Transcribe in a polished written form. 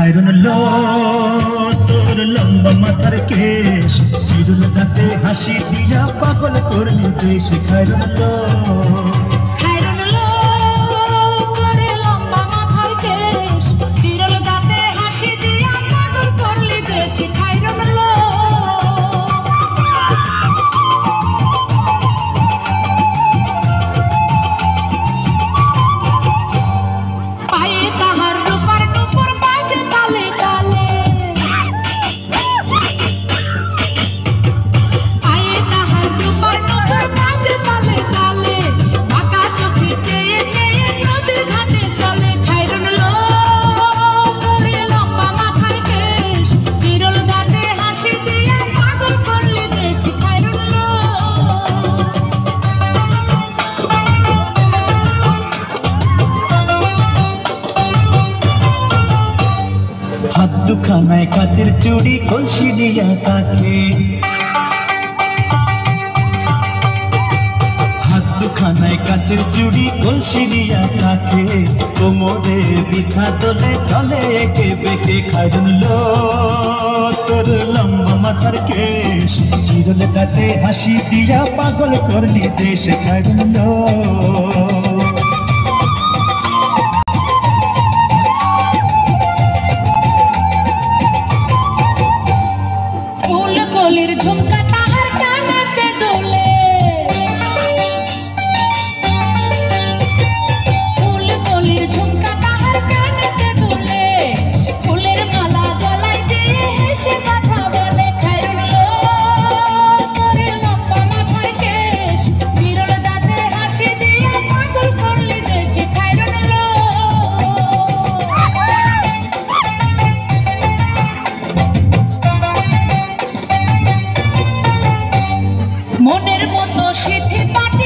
খায়রুন লো তোর লম্বা মাথার কেশ, চিরুল দাঁতে হাসি দিয়া পাগল করলি দেশ। খায়রুন লো হাত দুখানায় কাচের চুড়ি কলসি দিয়া তাকে, হাত দুখানায় কাচের চুড়ি কলসি দিয়া তাকে, কোমরে বিছা তোলে চলে একে বেঁকে। খায়রুন লো তোর লম্বা মাথার কেশ, চিরুল দাঁতে হাসি দিয়া পাগল করলি দেশ। খায়রুন লো ঝুমকা তাহার কানেতে দোলে, ফুল কলির ঝুমকা তাহার কানেতে দোলে, ফুলের মালা গলায় দিয়ে হেসে কথা বলে। খায়রুন লো তোর লম্বা মাথার কেশ, চিরুল দাঁতে হাসি দিয়া পাগল করলি দেশ। খায়রুন লো মনের মতো সিথি পাটি